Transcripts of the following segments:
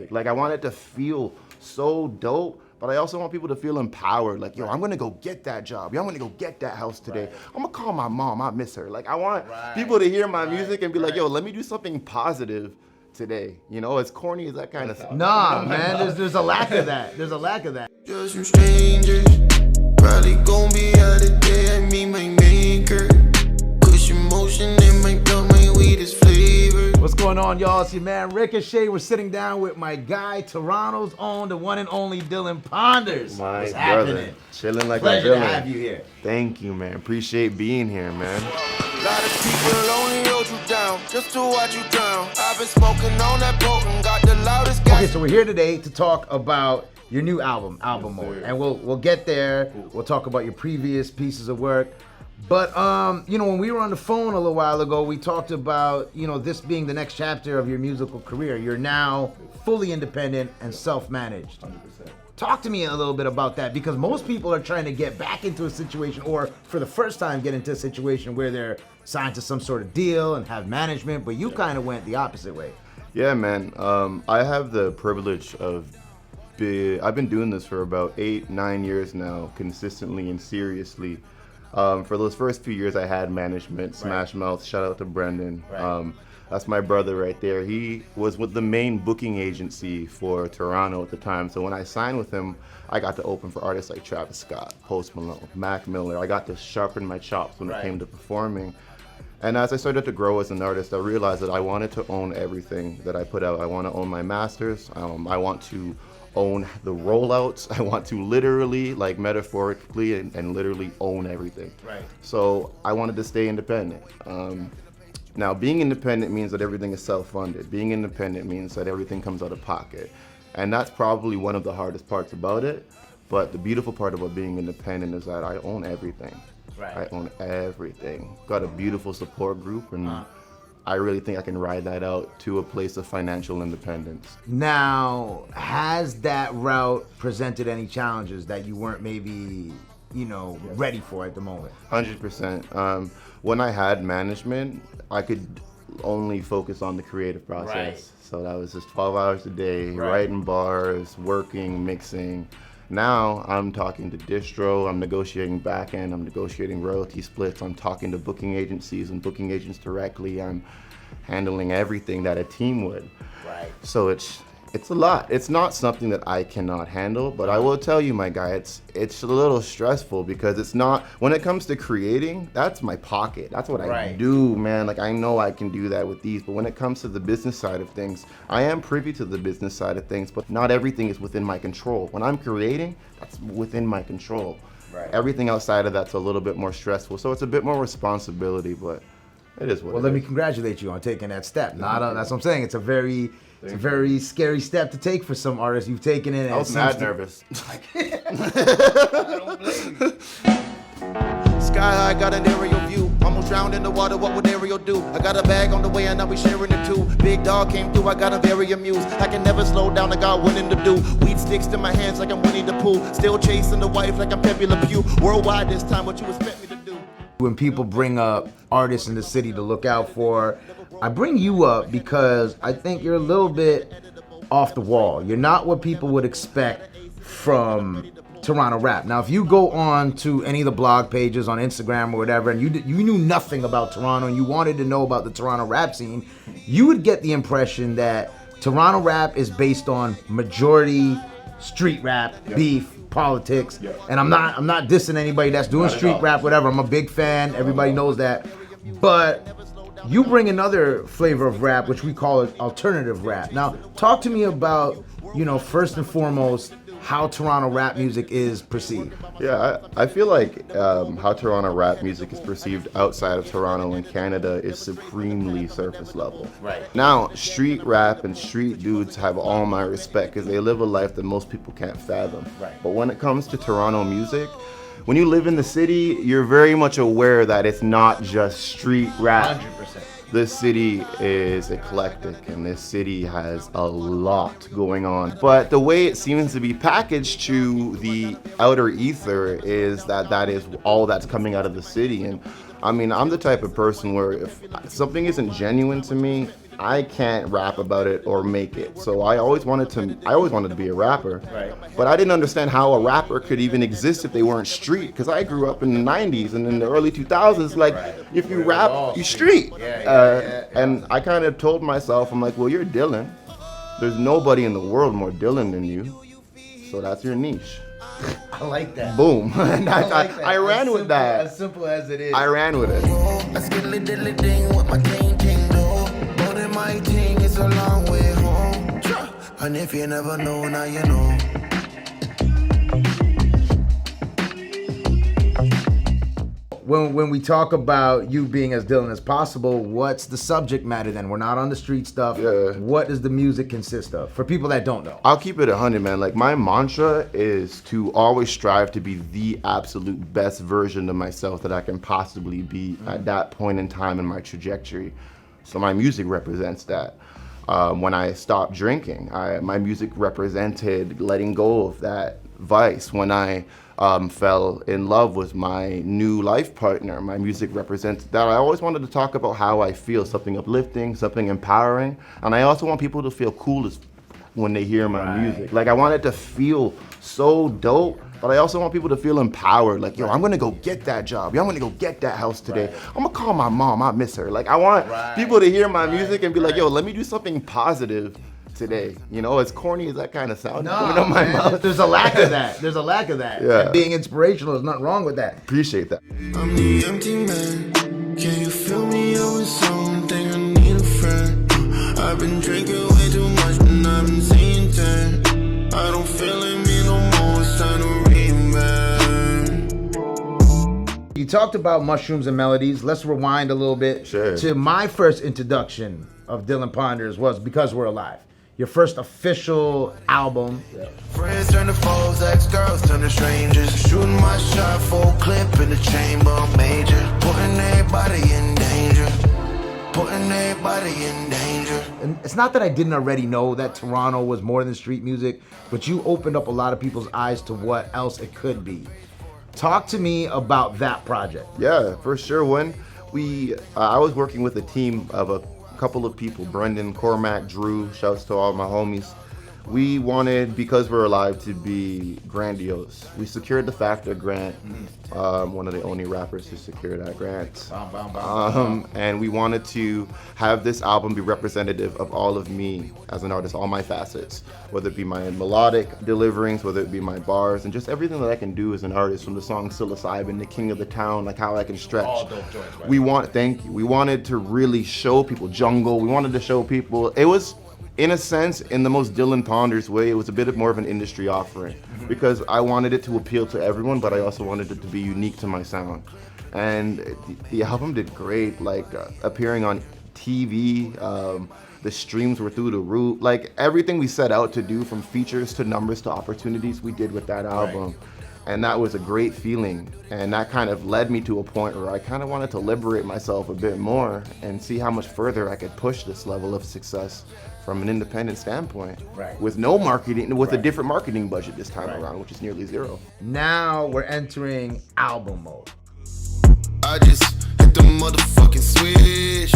music. Like I want it to feel so dope, but I also want people to feel empowered. Like, yo, I'm gonna go get that job. Yo, I'm gonna go get that house today. I'm gonna call my mom, I miss her. Like I want people to hear my music and be like, yo, let me do something positive today. You know, as corny as that kind of stuff. Nah, man, there's a lack of that. There's a lack of that. Just some strangers, probably gon' be out of there. I mean, my maker. Push emotion in my blood, my weed is flavor. What's going on, y'all? It's your man Ricochet. We're sitting down with my guy, Toronto's own, the one and only Dillanponders. My What's brother, happening? chilling like Pleasure a to villain. have you here. Thank you, man. Appreciate being here, man. A lot of people only hold you down just to watch you drown. I've been smoking on that potent, got the loudest gas. Okay, so we're here today to talk about your new album Mode, and we'll get there. We'll talk about your previous pieces of work. But you know, when we were on the phone a little while ago, we talked about, you know, this being the next chapter of your musical career. You're now fully independent and self-managed. 100%. Talk to me a little bit about that, because most people are trying to get back into a situation, or for the first time get into a situation where they're signed to some sort of deal and have management, but you kind of went the opposite way. Yeah, man. I have the privilege of I've been doing this for about 8-9 years now, consistently and seriously. For those first few years, I had management, Smash Mouth. Shout out to Brendan. That's my brother right there. He was with the main booking agency for Toronto at the time. So when I signed with him, I got to open for artists like Travis Scott, Post Malone, Mac Miller. I got to sharpen my chops when it came to performing. And as I started to grow as an artist, I realized that I wanted to own everything that I put out. I want to own my masters. I want to own the rollouts. I want to literally, like metaphorically and literally own everything. Right. So I wanted to stay independent. Now, being independent means that everything is self-funded. Being independent means that everything comes out of pocket. And that's probably one of the hardest parts about it. But the beautiful part about being independent is that I own everything. Right. I own everything. Got a beautiful support group, and I really think I can ride that out to a place of financial independence. Now, has that route presented any challenges that you weren't maybe, you know, ready for at the moment? 100%. When I had management, I could only focus on the creative process. Right. So that was just 12 hours a day, writing bars, working, mixing. Now I'm talking to distro, I'm negotiating back end, I'm negotiating royalty splits, I'm talking to booking agencies and booking agents directly, I'm handling everything that a team would. Right. So it's a lot. It's not something that I cannot handle, but I will tell you, my guy, it's a little stressful, because it's not, when it comes to creating, that's my pocket. That's what I do, man. Like, I know I can do that with these, but when it comes to the business side of things, I am privy to the business side of things, but not everything is within my control. When I'm creating, that's within my control. Right. Everything outside of that's a little bit more stressful, so it's a bit more responsibility, but it is what Well, it let me is. congratulate you on taking that step. That's what I'm saying. It's a very scary step to take for some artists. You've taken it. And I was mad nervous. Sky high, got an aerial view. Almost drowned in the water, what would Ariel do? I got a bag on the way and I'll be sharing it too. Big dog came through, I got him very amused. I can never slow down, I got winning to do. Weed sticks to my hands like I'm Winnie the Pooh. Still chasing the wife like I'm Pepe Le Pew. Worldwide this time, what you expect me to do? When people bring up artists in the city to look out for, I bring you up because I think you're a little bit off the wall. You're not what people would expect from Toronto rap. Now, if you go on to any of the blog pages on Instagram or whatever, and you knew nothing about Toronto and you wanted to know about the Toronto rap scene, you would get the impression that Toronto rap is based on majority street rap, beef, politics, and I'm not dissing anybody that's doing street rap, whatever. I'm a big fan. Everybody knows that. But you bring another flavor of rap, which we call it alternative rap. Now, talk to me about, you know, first and foremost, how Toronto rap music is perceived. Yeah, I feel like how Toronto rap music is perceived outside of Toronto and Canada is supremely surface level. Right. Now, street rap and street dudes have all my respect, because they live a life that most people can't fathom. Right. But when it comes to Toronto music, when you live in the city, you're very much aware that it's not just street rap. 100%. This city is eclectic, and this city has a lot going on. But the way it seems to be packaged to the outer ether is that is all that's coming out of the city. And I mean, I'm the type of person where if something isn't genuine to me, I can't rap about it or make it. So I always wanted to be a rapper. Right. But I didn't understand how a rapper could even exist if they weren't street. Because I grew up in the 90s and in the early 2000s, like, if you rap, you street. And I kind of told myself, I'm like, well, you're Dylan. There's nobody in the world more Dylan than you. So that's your niche. I like that. Boom. And I ran with that. As simple as it is. I ran with it. Let's get lit, dilly ding with my ting ting do. More than my ting, it's a long way home. And if you never know, now you know. When we talk about you being as Dylan as possible, what's the subject matter then? We're not on the street stuff. Yeah. What does the music consist of? For people that don't know. I'll keep it 100, man. Like, my mantra is to always strive to be the absolute best version of myself that I can possibly be at that point in time in my trajectory. So my music represents that. When I stopped drinking, my music represented letting go of that vice. When I fell in love with my new life partner, my music represents that. I always wanted to talk about how I feel, something uplifting, something empowering, and I also want people to feel cool when they hear my music. Like, I want it to feel so dope, but I also want people to feel empowered. Like, yo, I'm gonna go get that job. Yo, I'm gonna go get that house today. I'm gonna call my mom. I miss her. Like, I want people to hear my music and be like, yo, let me do something positive today. You know, as corny as that kind of sounds. No, there's a lack of that. There's a lack of that. Yeah. And being inspirational, there's nothing wrong with that. Appreciate that. I'm the empty man. Can you fill me up with something? I need a friend. I've been drinking way too much, and I've been seeing tan. I don't feel it me no more. It's time to reinvent. You talked about mushrooms and melodies. Let's rewind a little bit. Sure. To my first introduction of Dillanponders was Because We're Alive. Your first official album. Friends turn to foes, ex-girls turn to strangers. Shooting my shot, full clip in the chamber, major. Putting everybody in danger. Putting everybody in danger. And it's not that I didn't already know that Toronto was more than street music, but you opened up a lot of people's eyes to what else it could be. Talk to me about that project. Yeah, for sure. When I was working with a team of a couple of people, Brendan, Cormac, Drew, shouts to all my homies. We wanted Because We're Alive to be grandiose. We secured the FAFTA grant, one of the only rappers to secure that grant. And we wanted to have this album be representative of all of me as an artist, all my facets, whether it be my melodic deliverings, whether it be my bars, and just everything that I can do as an artist, from the song Psilocybin, the King of the Town, like how I can stretch. All dope joints, right? We wanted to really show people Jungle. We wanted to show people, it was, in a sense, in the most Dillanponders way, it was a bit more of an industry offering, because I wanted it to appeal to everyone, but I also wanted it to be unique to my sound. And the album did great, like appearing on TV, the streams were through the roof. Like, everything we set out to do, from features to numbers to opportunities, we did with that album. And that was a great feeling. And that kind of led me to a point where I kind of wanted to liberate myself a bit more and see how much further I could push this level of success from an independent standpoint. With no marketing, with a different marketing budget this time around, which is nearly zero. Now we're entering album mode. I just hit the motherfucking switch.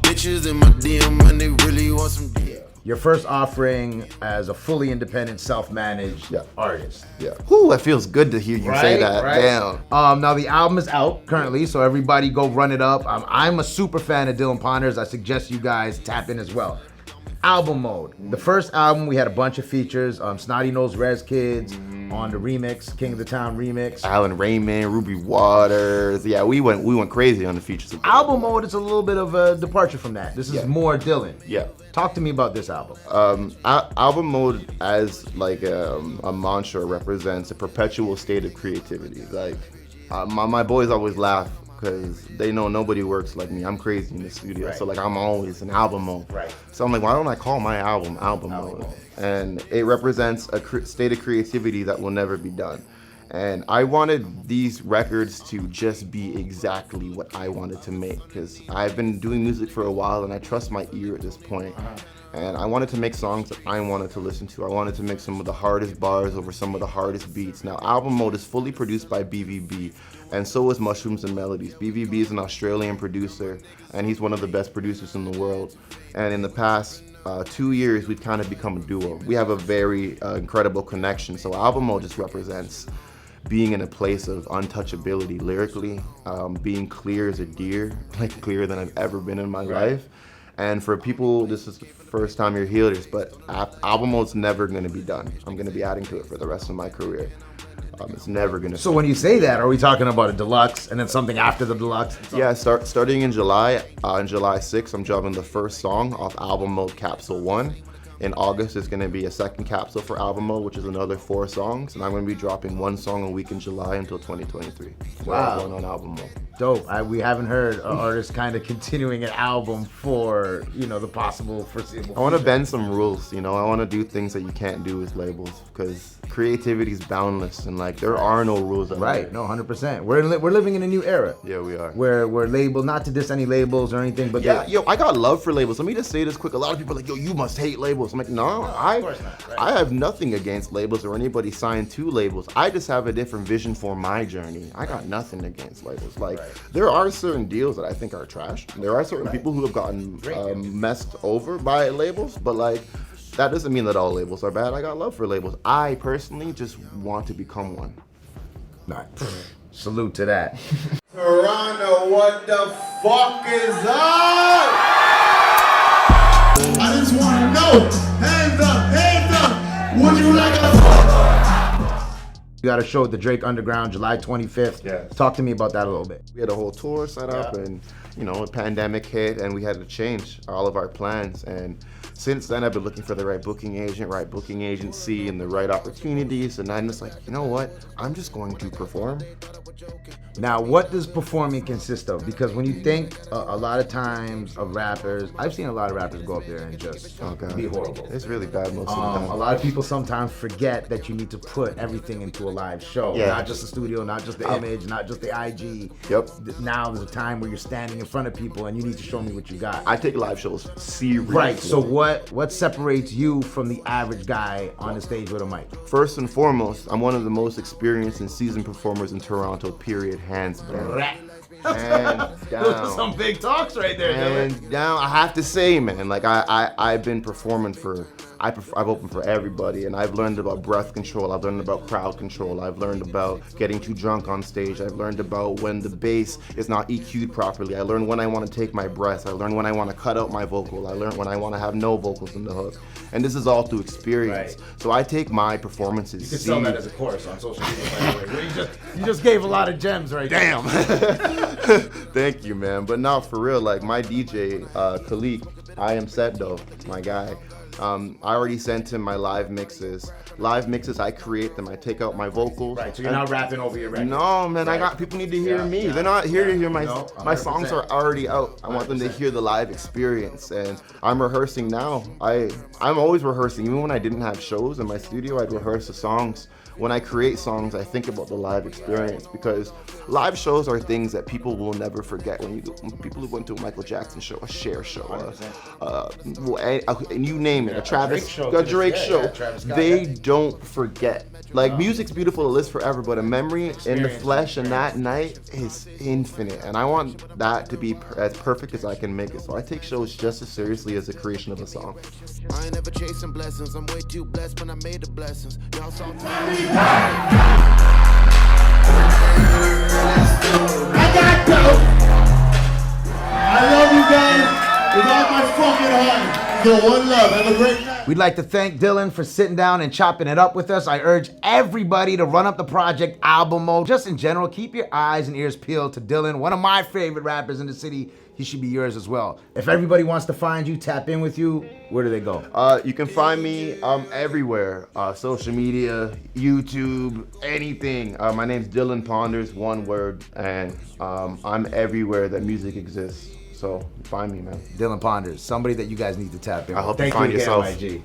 Bitches in my DM and they really want some deal. Your first offering as a fully independent, self-managed artist. Yeah. Whew, that feels good to hear you say that. Damn. Now the album is out currently, so everybody go run it up. I'm a super fan of Dillanponders. I suggest you guys tap in as well. Album mode. The first album, we had a bunch of features. Snotty Nose Rez Kids on the remix, King of the Town remix. Alan Raymond, Ruby Waters. Yeah, we went crazy on the features. Album mode is a little bit of a departure from that. This is more Dylan. Yeah. Talk to me about this album. Album mode, as like a mantra, represents a perpetual state of creativity. Like, my boys always laugh because they know nobody works like me. I'm crazy in the studio, so like I'm always in album mode. So I'm like, why don't I call my album mode? And it represents a state of creativity that will never be done. And I wanted these records to just be exactly what I wanted to make, because I've been doing music for a while and I trust my ear at this point. And I wanted to make songs that I wanted to listen to. I wanted to make some of the hardest bars over some of the hardest beats. Now, Album Mode is fully produced by BVB, and so is Mushrooms and Melodies. BVB is an Australian producer, and he's one of the best producers in the world. And in the past 2 years, we've kind of become a duo. We have a very incredible connection. So Album Mode just represents being in a place of untouchability lyrically, being clear as a deer, like clearer than I've ever been in my life. And for people, this is the first time you're hearing this, but Album Mode's never going to be done. I'm going to be adding to it for the rest of my career. It's never going to. So when you say that, are we talking about a deluxe and then something after the deluxe? Yeah, starting in July, on July 6th, I'm dropping the first song off Album Mode Capsule 1. In August, there's going to be a second capsule for Album Mode, which is another 4 songs. And I'm going to be dropping 1 song a week in July until 2023. Wow. One on Album Mode. Dope. We haven't heard an artist kind of continuing an album for, the possible foreseeable I want to future. bend some rules, I want to do things that you can't do with labels, because creativity is boundless and there are no rules. Right, no, 100%. We're living in a new era. Yeah, we are. Where we're labeled, not to diss any labels or anything, but Yeah, I got love for labels. Let me just say this quick. A lot of people are like, yo, you must hate labels. I'm like, no, of course not. Right. I have nothing against labels or anybody signed to labels. I just have a different vision for my journey. I got nothing against labels. There are certain deals that I think are trash. There are certain people who have gotten messed over by labels, but that doesn't mean that all labels are bad. I got love for labels. I personally just want to become one. Nah, salute to that. Toronto, what the fuck is up? I just want to know. Hands up. Would you like a You got a show at the Drake Underground, July 25th. Yeah. Talk to me about that a little bit. We had a whole tour set up, and a pandemic hit, and we had to change all of our plans. And since then, I've been looking for the right booking agent, right booking agency, and the right opportunities. And I'm just like, you know what? I'm just going to perform. Now, what does performing consist of? Because when you think a lot of times of rappers, I've seen a lot of rappers go up there and just be horrible. It's really bad most of the time. A lot of people sometimes forget that you need to put everything into a live show. Yeah. Not just the studio, not just the image, not just the IG. Yep. Now there's a time where you're standing in front of people and you need to show me what you got. I take live shows seriously. Right, so what separates you from the average guy on the stage with a mic? First and foremost, I'm one of the most experienced and seasoned performers in Toronto, period, hands down. Hands down. Those are some big talks right there, Hands Dylan. down. I have to say, man, I've been performing I've opened for everybody, and I've learned about breath control. I've learned about crowd control. I've learned about getting too drunk on stage. I've learned about when the bass is not EQ'd properly. I learned when I want to take my breaths. I learned when I want to cut out my vocal. I learned when I want to have no vocals in the hook. And this is all through experience. Right. So I take my performances. You can sell that as a course on social media, by the way. You just gave a lot of gems right there. Damn. Thank you, man. But no, for real, my DJ, Khalik, I am set though, my guy. I already sent him my live mixes. Live mixes, I create them. I take out my vocals. Right, so you're not rapping over your record. No, man, Right. people need to hear me. Yeah, They're not here to hear my No, my 100%. songs are already out. I want them to hear the live experience, and I'm rehearsing now. I'm always rehearsing. Even when I didn't have shows in my studio, I'd rehearse the songs. When I create songs, I think about the live experience, because live shows are things that people will never forget. When people who went to a Michael Jackson show, a Cher show, and you name it, a Travis, a Drake show, Travis Scott, they don't forget. Music's beautiful, it lives forever, but a memory in the flesh and that night is infinite, and I want that to be as perfect as I can make it. So I take shows just as seriously as the creation of a song. I ain't never chasing blessings. I'm way too blessed when I made the blessings. Y'all saw I got dope. I love you guys with all my fucking heart. So one love. Have a great night. We'd like to thank Dylan for sitting down and chopping it up with us. I urge everybody to run up the project Album Mode. Just in general, keep your eyes and ears peeled to Dylan, one of my favorite rappers in the city. He should be yours as well. If everybody wants to find you, tap in with you, where do they go? You can find me everywhere, social media, YouTube, anything. My name's Dillanponders, one word, and I'm everywhere that music exists. So find me, man. Dillanponders, somebody that you guys need to tap in. I hope Thank you find again, yourself. YG.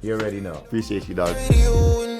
You already know. Appreciate you, dog. radio.